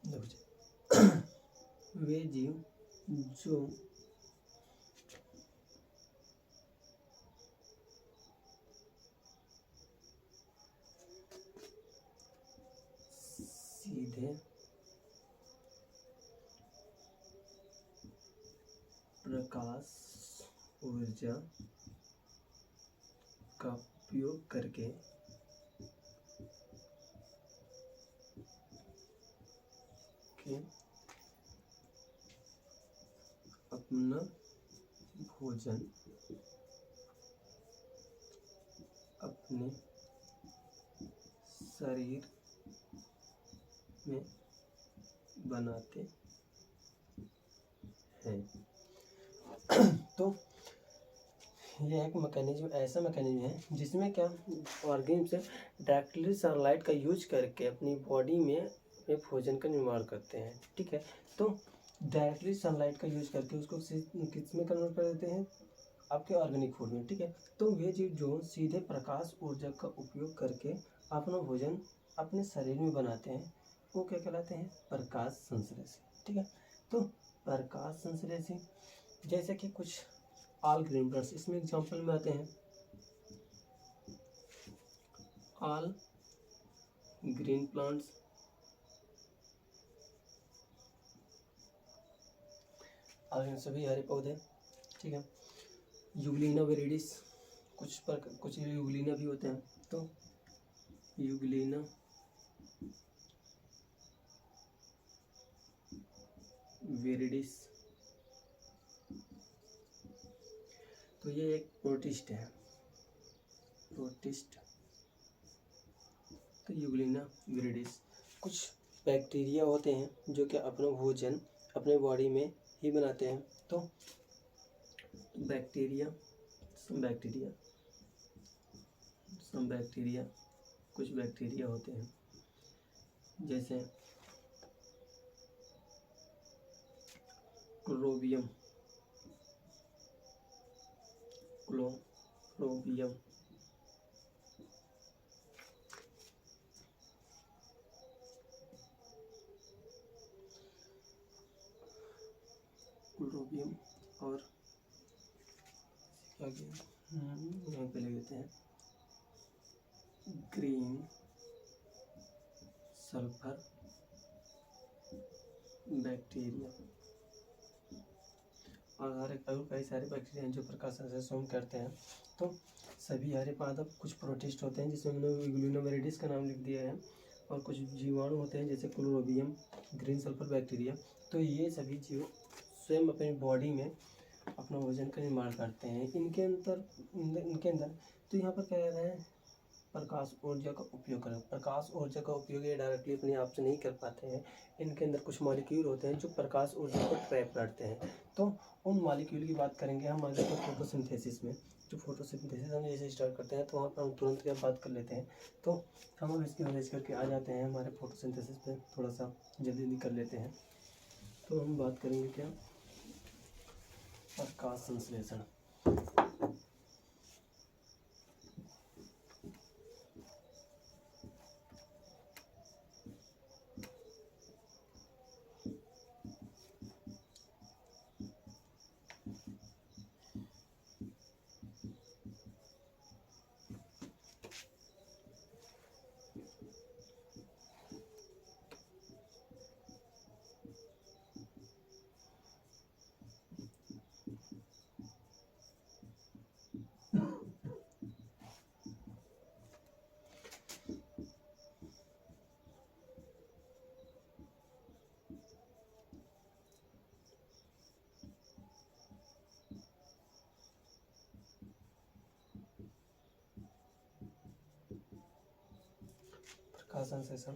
देखो जी, वे जीव जो सीधे प्रकाश ऊर्जा का उपयोग करके अपना भोजन अपने शरीर में बनाते हैं। तो यह एक मैकेनिज्म, ऐसा मैकेनिज्म है जिसमें क्या ऑर्गेनिज्म से डायरेक्टली सनलाइट का यूज करके अपनी बॉडी में अपने भोजन का निर्माण करते हैं। ठीक है, तो डायरेक्टली सनलाइट का यूज करके उसको किस में कन्वर्ट कर देते हैं, आपके ऑर्गेनिक फूड में। ठीक है, तो वे जीव जो सीधे प्रकाश ऊर्जा का उपयोग करके अपना भोजन अपने शरीर में बनाते हैं वो क्या कहलाते हैं, प्रकाश संश्लेषी। ठीक है, तो प्रकाश संश्लेषी जैसे कि कुछ ऑल ग्रीन प्लांट्स इसमें एग्जांपल में आते हैं। ऑल ग्रीन प्लांट्स सभी हरे पौधे। ठीक है, यूग्लिना विरिडिस कुछ यूग्लिना भी होते हैं। तो यूग्लिना विरिडिस, तो ये एक प्रोटिस्ट है, प्रोटिस्ट। तो यूग्लिना विरिडिस कुछ बैक्टीरिया होते हैं जो कि अपना भोजन अपने बॉडी में ही बनाते हैं। तो बैक्टीरिया, सम बैक्टीरिया कुछ बैक्टीरिया होते हैं जैसे क्लोरोबियम, क्लोरोबियम, क्लोरोबियम और आगे यहाँ पे ले लेते हैं ग्रीन सल्फर बैक्टीरिया और कई सारे बैक्टीरिया हैं जो प्रकाश संश्लेषण करते हैं। तो सभी हरे पादप कुछ प्रोटिस्ट होते हैं जिसमें मैंने यूग्लिनोमेरिडिस का नाम लिख दिया है, और कुछ जीवाणु होते हैं जैसे क्लोरोबियम, ग्रीन सल्फर बैक्टीरिया। तो ये सभी जीव स्वयं अपनी बॉडी में अपना भोजन का निर्माण करते हैं। इनके अंदर तो यहाँ पर क्या कह रहा है, प्रकाश ऊर्जा का उपयोग करें। प्रकाश ऊर्जा का उपयोग ये डायरेक्टली अपने आप से नहीं कर पाते हैं, इनके अंदर कुछ मॉलिक्यूल होते हैं जो प्रकाश ऊर्जा को ट्रैप करते हैं। तो उन मॉलिक्यूल की बात करेंगे हम आगे तो फोटोसिंथेसिस में। जो फोटोसिंथेसिस हम जैसे स्टार्ट करते हैं तो वहाँ पर हम तुरंत क्या बात कर लेते हैं। तो हम अब इसकी नॉलेज करके आ जाते हैं हमारे फोटोसिंथेसिस पे, थोड़ा सा जल्दी कर लेते हैं। तो हम बात करेंगे क्या, प्रकाश संश्लेषण। प्रकाश संश्लेषण,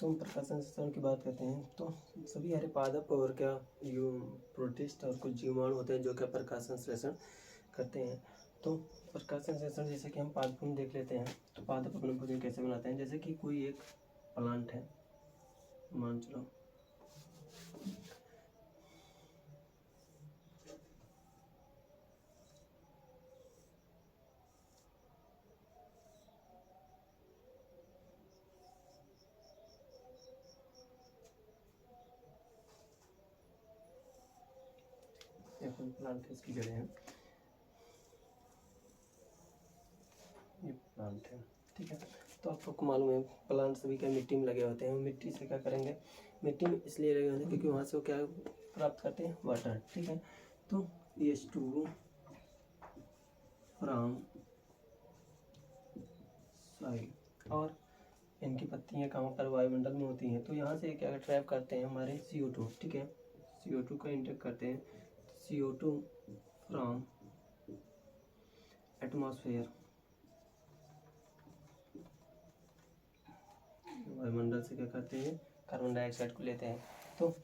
तो हम प्रकाश संश्लेषण की बात करते हैं तो सभी हरे पादप और क्या यू प्रोटिस्ट और कुछ जीवाणु होते हैं जो क्या प्रकाश संश्लेषण करते हैं। तो प्रकाश संश्लेषण जैसे कि हम पादपों में देख लेते हैं, तो पादप अपना भोजन कैसे बनाते हैं। जैसे कि कोई एक प्लांट है, मान चलो प्लांट है, इसकी जड़ें हैं, ये प्लांट है, ठीक है। तो आप लोग को मालूम है प्लांट सभी क्या मिट्टी में लगे होते हैं। मिट्टी से क्या करेंगे, मिट्टी में इसलिए लगे होते हैं क्योंकि वहाँ से वो क्या प्राप्त करते हैं, वाटर, ठीक है। तो H2O फ्रॉम सॉइल, और इनकी पत्तियाँ कहाँ पर, वायुमंडल में होती हैं। तो यहाँ से क्या ट्रैप करते हैं हमारे CO2, ठीक है, CO2 का इंटेक करते हैं, CO2 फ्रॉम एटमॉस्फेयर, वायुमंडल से क्या करते हैं, कार्बन डाइऑक्साइड को लेते हैं। तो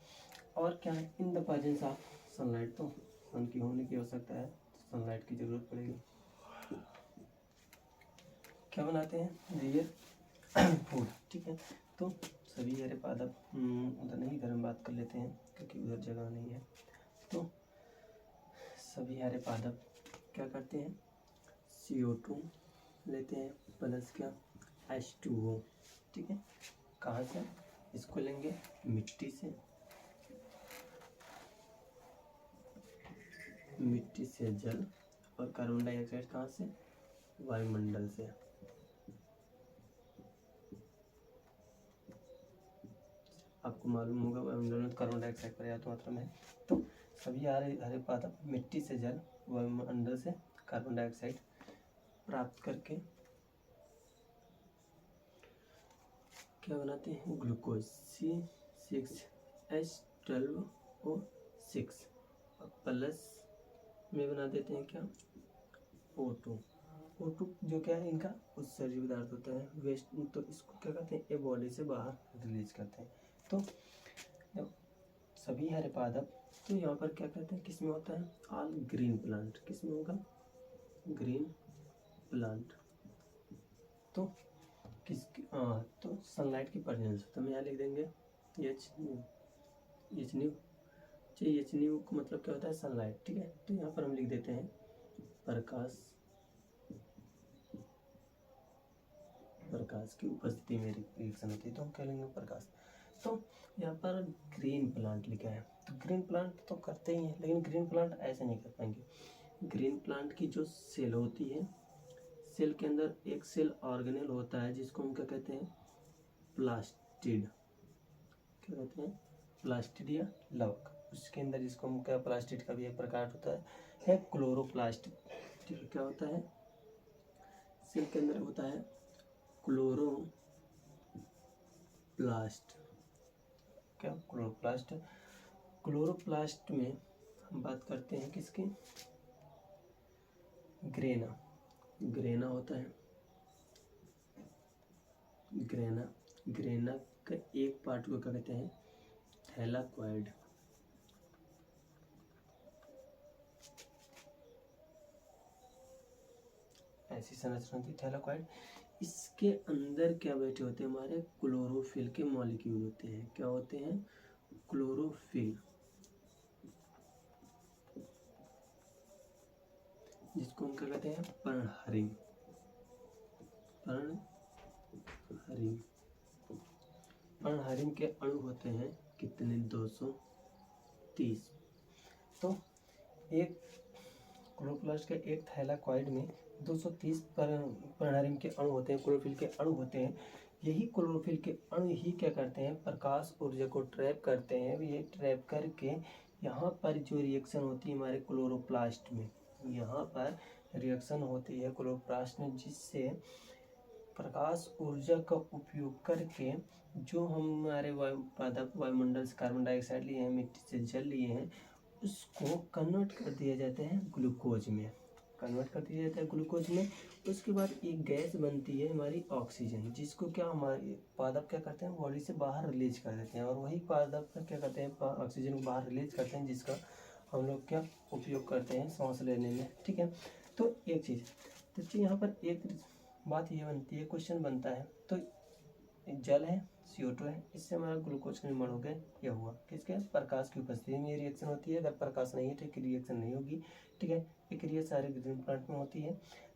और क्या है, in the presence of sunlight, तो सन की होने की आवश्यकता है, सनलाइट की जरूरत पड़ेगी। क्या बनाते हैं, रियल फूड, ठीक है। तो सभी हरे पादप, उधर नहीं, इधर हम बात कर लेते हैं क्योंकि उधर जगह नहीं है। तो सभी हरे पादप क्या करते हैं, CO2 लेते हैं प्लस क्या, H2O, ठीक है। कहाँ से, इसको लेंगे मिट्टी से, मिट्टी से जल, और कार्बन डाइऑक्साइड कहाँ से, वायुमंडल से। आपको मालूम होगा वायुमंडल में कार्बन डाइऑक्साइड पर्याप्त मात्रा में है। तो सभी हरे पादप मिट्टी से जल, वायुमंडल से कार्बन डाइऑक्साइड प्राप्त करके क्या बनाते हैं, ग्लूकोज C6H12O6, और प्लस में बना देते हैं क्या, O2 जो क्या है, इनका उत्सर्जी पदार्थ होता है, वेस्ट। तो इसको क्या कहते हैं, ये बॉडी से बाहर रिलीज करते हैं। तो सभी हरे पादप, तो यहाँ पर क्या कहते हैं, किसमें होता है, ऑल ग्रीन प्लांट, किसमें होगा, ग्रीन प्लांट। तो तो सनलाइट की प्रेजेंस, तो हम यहाँ लिख देंगे एच न्यू का मतलब क्या होता है, सनलाइट, ठीक है। तो यहाँ पर हम लिख देते हैं प्रकाश की उपस्थिति में रिएक्शन होती है, तो हम क्या लेंगे, प्रकाश। तो यहाँ पर ग्रीन प्लांट लिखा है, तो ग्रीन प्लांट तो करते ही हैं, लेकिन ग्रीन प्लांट ऐसे नहीं कर पाएंगे। ग्रीन प्लांट की जो सेल होती है, सेल के अंदर एक सेल ऑर्गेनेल होता है जिसको हम क्या कहते हैं, प्लास्टिड, क्या कहते हैं, प्लास्टिड या लवक। उसके अंदर जिसको हम क्या, प्लास्टिड का भी एक प्रकार होता है क्लोरोप्लास्ट, ठीक है। क्या होता है, सेल के अंदर होता है क्लोरोप्लास्ट, क्या, क्लोरोप्लास्ट में हम बात करते हैं किसकी, ग्रेना होता है, ग्रेना का एक पार्ट को क्या कहते हैं, थैलाकॉइड, ऐसी संरचना थी थैलाकॉइड। इसके अंदर क्या बैठे होते हैं, हमारे क्लोरोफिल के मॉलिक्यूल होते हैं, क्या होते हैं, क्लोरोफिल, जिसको हम क्या कहते हैं, पर्णहरिम। पर्णहरिम के अणु होते हैं कितने, 230। तो एक क्लोरोप्लास्ट के एक थैलाकॉइड में 230 पर्णहरिम के अणु होते हैं, क्लोरोफिल के अणु होते हैं। यही क्लोरोफिल के अणु ही क्या करते हैं, प्रकाश ऊर्जा को ट्रैप करते हैं। ये ट्रैप करके यहाँ पर जो रिएक्शन होती है हमारे क्लोरोप्लास्ट में, यहाँ पर रिएक्शन होती है क्लोरोप्लास्ट में, जिससे प्रकाश ऊर्जा का उपयोग करके जो हमारे वायुमंडल से कार्बन डाइऑक्साइड लिए हैं, मिट्टी से जल लिए हैं, उसको कन्वर्ट कर दिया जाता है ग्लूकोज में, उसके बाद एक गैस बनती है हमारी ऑक्सीजन, जिसको क्या हमारे पादप क्या करते हैं, बॉडी से बाहर रिलीज कर देते हैं, और वही पादप क्या करते हैं, ऑक्सीजन को बाहर रिलीज करते हैं, जिसका हम लोग क्या उपयोग करते हैं सांस लेने में, ठीक है। तो एक चीज़, तो यहाँ पर एक बात ये बनती है, क्वेश्चन बनता है, तो जल है, CO2 है, इससे हमारा ग्लूकोज का निर्माण हो गया, यह हुआ किसके, प्रकाश की उपस्थिति में ये रिएक्शन होती है। अगर प्रकाश नहीं है तो एक रिएक्शन नहीं होगी, ठीक है। एक क्रिया सारे ग्रीन प्लांट में होती है।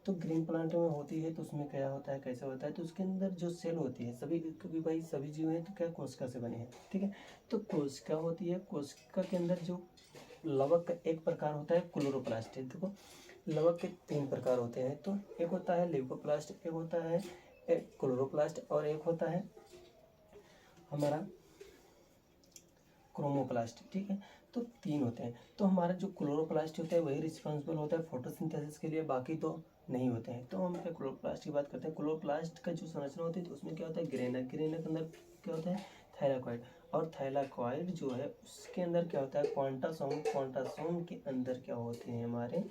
तो ग्रीन प्लांट में होती है तो उसमें क्या होता है, कैसे होता है, तो उसके अंदर जो सेल होती है, सभी, क्योंकि भाई सभी जीव हैं तो क्या कोशिका से बने हैं, ठीक है। तो कोशिका होती है, कोशिका के अंदर जो लवक का एक प्रकार होता है क्लोरोप्लास्ट। देखो लवक के 3 प्रकार होते हैं, तो एक होता है ल्यूकोप्लास्ट, एक होता है क्लोरोप्लास्ट और एक होता है हमारा क्रोमोप्लास्ट। ठीक है, तो 3 होते हैं। तो हमारा जो क्लोरोप्लास्ट होता है वही रिस्पॉन्सिबल होता है फोटोसिंथेसिस के लिए, बाकी तो नहीं होते हैं। तो हम क्या क्लोरोप्लास्ट की बात करते हैं। क्लोरोप्लास्ट का जो संरचना होती है तो उसमें क्या होता है, ग्रेनक, ग्रेनक के अंदर क्या होता है, थाइलाकॉइड, और थाइलाकॉइड जो है उसके अंदर क्या होता है, क्वांटासोम, क्वांटासोम के अंदर क्या होते हैं हमारे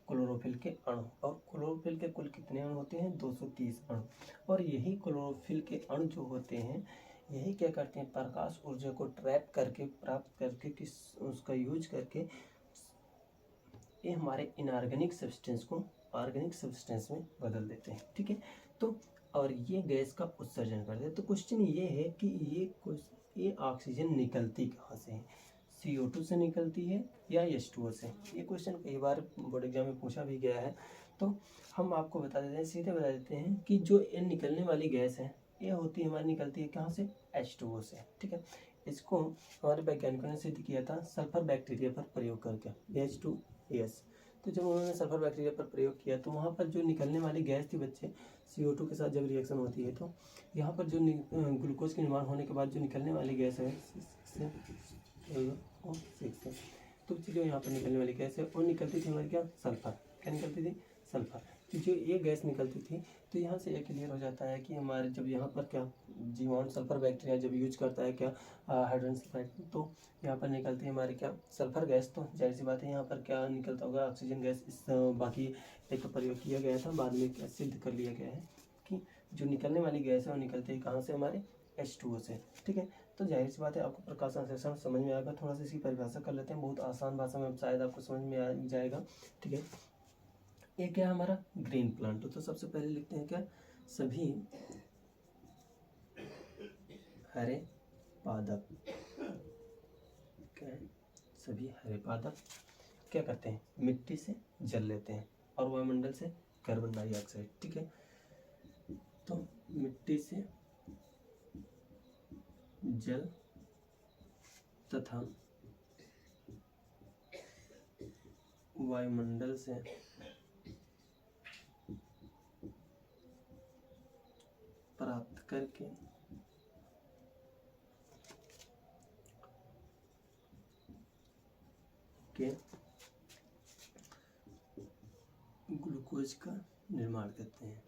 क्लोरोफिल के अणु। और क्लोरोफिल के कुल कितने अणु होते हैं, 230 अणु। और यही क्लोरोफिल के अणु जो होते हैं यही क्या करते हैं, प्रकाश ऊर्जा को ट्रैप करके, प्राप्त करके, किस उसका यूज करके ये हमारे इनऑर्गेनिक सब्सटेंस को ऑर्गेनिक सब्सटेंस में बदल देते हैं। ठीक है, तो और ये गैस का उत्सर्जन करते हैं। तो क्वेश्चन ये है कि ये ऑक्सीजन निकलती कहाँ से है, CO2 से निकलती है या H2O से। ये क्वेश्चन कई बार बोर्ड एग्जाम में पूछा भी गया है। तो हम आपको बता देते हैं, सीधे बता देते हैं कि जो ये निकलने वाली गैस है ये होती है हमारी, निकलती है कहाँ से, H2O से। ठीक है, इसको हमारे वैज्ञानिकों ने सिद्ध किया था सल्फर बैक्टीरिया पर प्रयोग करके, H2S। तो जब उन्होंने सल्फर बैक्टीरिया पर प्रयोग किया तो वहाँ पर जो निकलने वाली गैस थी बच्चे, CO2 के साथ जब रिएक्शन होती है तो यहाँ पर जो ग्लूकोज के निर्माण होने के बाद जो निकलने वाली गैस है O6, तो जो यहाँ पर निकलने वाली गैस है वो निकलती थी हमारी क्या, सल्फर। क्या निकलती थी, सल्फर। तो जो ये गैस निकलती थी तो यहाँ से ये क्लियर हो जाता है कि हमारे जब यहाँ पर क्या जीवाणु सल्फर बैक्टीरिया जब यूज करता है क्या हाइड्रोजन सल्फाइड, तो यहाँ पर निकलती है हमारी क्या, सल्फर गैस। तो जाहिर सी बात है यहाँ पर क्या निकलता होगा, ऑक्सीजन गैस। इस बाकी एक प्रयोग किया गया था, बाद में क्या सिद्ध कर लिया गया है कि जो निकलने वाली गैस है वो निकलती है कहाँ से, हमारे H2O से। ठीक है, तो जाहिर सी बात है आपको प्रकाश संश्लेषण समझ में आएगा। थोड़ा सा इसकी परिभाषा कर लेते हैं, बहुत आसान भाषा में शायद आपको समझ में आ जाएगा। ठीक है, ये क्या है हमारा ग्रीन प्लांट। तो सबसे पहले लिखते हैं क्या, सभी हरे पादप, क्या है, सभी हरे पादप क्या करते हैं, मिट्टी से जल लेते हैं और वायुमंडल से कार्बन डाइऑक्साइड। ठीक है, तो मिट्टी से जल तथा वायुमंडल से प्राप्त करके ग्लूकोज का निर्माण करते हैं।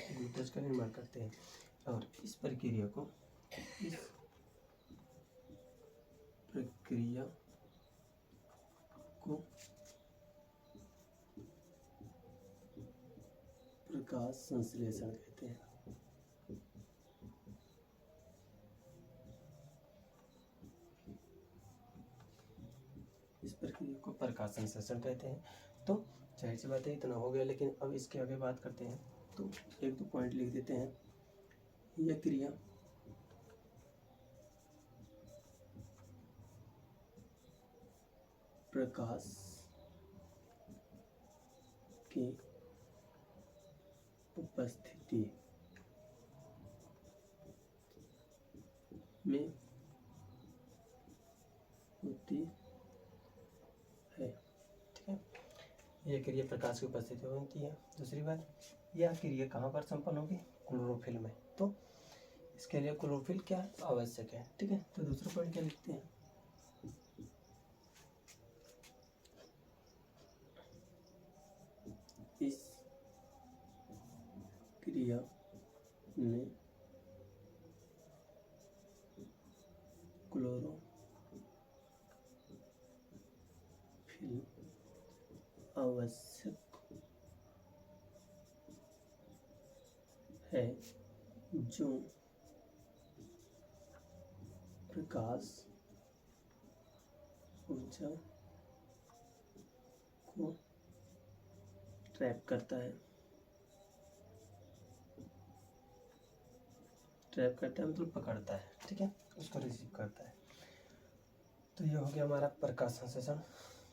ग्लूकोज का निर्माण करते हैं और इस प्रक्रिया को प्रकाश संश्लेषण कहते हैं। इस प्रक्रिया को प्रकाश संश्लेषण कहते हैं। तो जाहिर सी बात है इतना हो गया, लेकिन अब इसके आगे बात करते हैं। तो 1-2 पॉइंट लिख देते हैं। यह क्रिया प्रकाश की उपस्थिति में होती है। ठीक है, यह क्रिया प्रकाश की उपस्थिति में होती है। दूसरी बात, यह क्रिया कहाँ पर संपन्न होगी, क्लोरोफिल में। तो इसके लिए क्लोरोफिल क्या आवश्यक है। ठीक है, तो दूसरा पॉइंट क्या लिखते हैं, इस क्रिया में क्लोरोफिल आवश्यक है जो प्रकाश ऊर्जा को ट्रैप करता है ट्रैप करता है मतलब पकड़ता है, ठीक है, उसको रिसीव करता है। तो ये हो गया हमारा प्रकाश संश्लेषण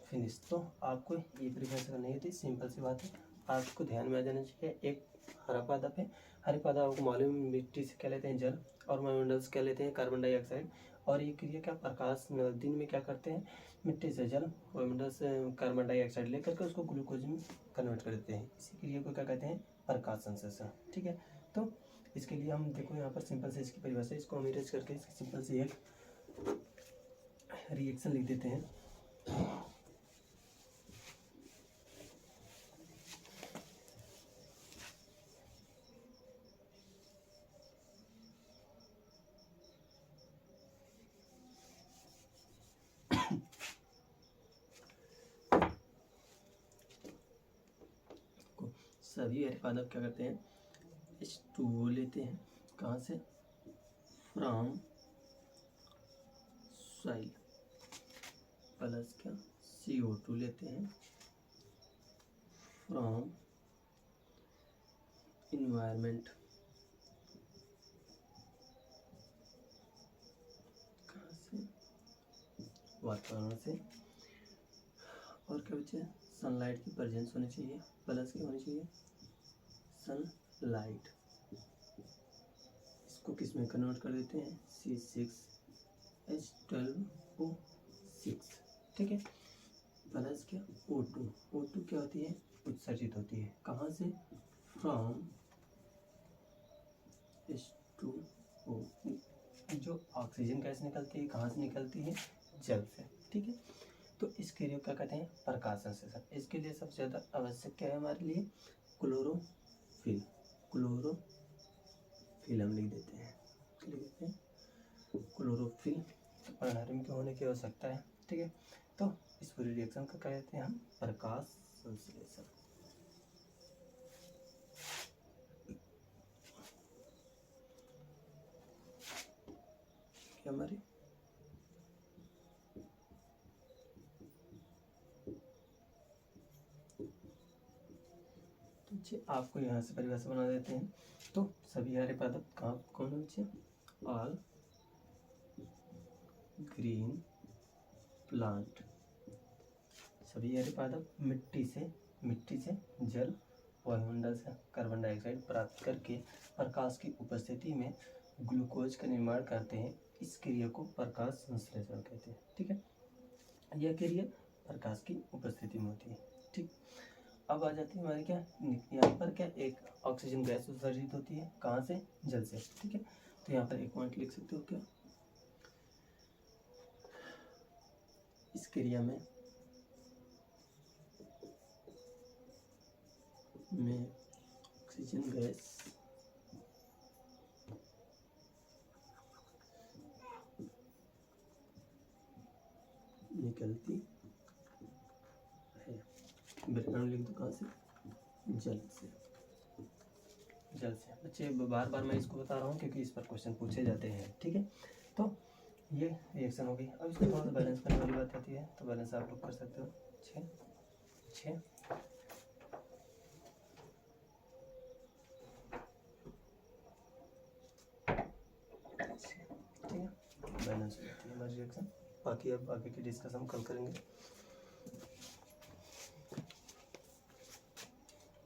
फिनिश। तो आपको ये प्रिपरेशन नहीं होती, सिंपल सी बात है, आपको ध्यान में आ जाना चाहिए। एक हरा पादप है, हरे पादप आपको मालूम है मिट्टी से क्या लेते हैं, जल, और वायुमंडल से क्या लेते हैं, कार्बन डाइऑक्साइड। और ये क्रिया क्या प्रकाश दिन में क्या करते हैं, मिट्टी से जल, वायुमंडल से कार्बन डाइऑक्साइड लेकर के उसको ग्लूकोज में कन्वर्ट कर देते हैं। इसी क्रिया को क्या कहते हैं, प्रकाश संश्लेषण, ठीक है। तो इसके लिए हम देखो यहाँ पर सिंपल से इसकी परिभाषा, इसको हम इरेज करके इसकी सिंपल से एक रिएक्शन लिख देते हैं। सभी हरे पादप क्या करते हैं, H2O लेते हैं, कहाँ से, फ्रॉम सॉइल, प्लस क्या CO2 लेते हैं फ्रॉम इन्वायरमेंट, कहाँ से, वातावरण से। और क्या बचे, सनलाइट की प्रेजेंस होनी चाहिए, प्लस क्या होनी चाहिए, सनलाइट। इसको किस में कन्वर्ट कर देते हैं, C6H12O6, ठीक है, प्लस क्या O2, O2 क्या होती है, उत्सर्जित होती है, कहाँ से, फ्रॉम H2O, जो ऑक्सीजन गैस निकलती है कहाँ से निकलती है, जल से, ठीक है। तो इस क्रिया को क्या कहते हैं, प्रकाश संश्लेषण। इसके लिए सबसे ज़्यादा आवश्यक क्या है हमारे लिए, क्लोरोफिल, क्लोरोफिल हम लिख देते हैं, क्लोरोफिल। तो प्राणायाम के होने की आवश्यकता है, ठीक है। तो इस पूरी रिएक्शन को कहते हैं हम प्रकाश संश्लेषण। क्या हमारी आपको यहाँ से परिभाषा बना देते हैं। तो सभी हरे पादप कहाँ कौन बच्चे, ऑल ग्रीन प्लांट, सभी हरे पादप मिट्टी से जल, वायुमंडल से कार्बन डाइऑक्साइड प्राप्त करके प्रकाश की उपस्थिति में ग्लूकोज का निर्माण करते हैं। इस क्रिया को प्रकाश संश्लेषण कहते हैं, ठीक है। यह क्रिया प्रकाश की उपस्थिति में होती है, ठीक। अब आ जाती है हमारी क्या, यहाँ पर क्या एक ऑक्सीजन गैस उत्सर्जित होती है, कहाँ से, जल से, ठीक है। तो यहाँ पर एक पॉइंट लिख सकते हो क्या, इस क्रिया में ऑक्सीजन गैस निकलती है, बैकग्राउंड लिख दो, कहाँ से, जल से, बच्चे बार बार मैं इसको बता रहा हूँ क्योंकि इस पर क्वेश्चन पूछे जाते हैं, ठीक है। तो ये रिएक्शन होगी। अब इसको थोड़ा सा बैलेंस करने वाली बात आती है, तो बैलेंस आप लोग कर सकते हो, 6 6 ठीक है, बैलेंस होती है हमारी रिएक्शन। बाकी अब आगे की डिस्कस हम कल करेंगे।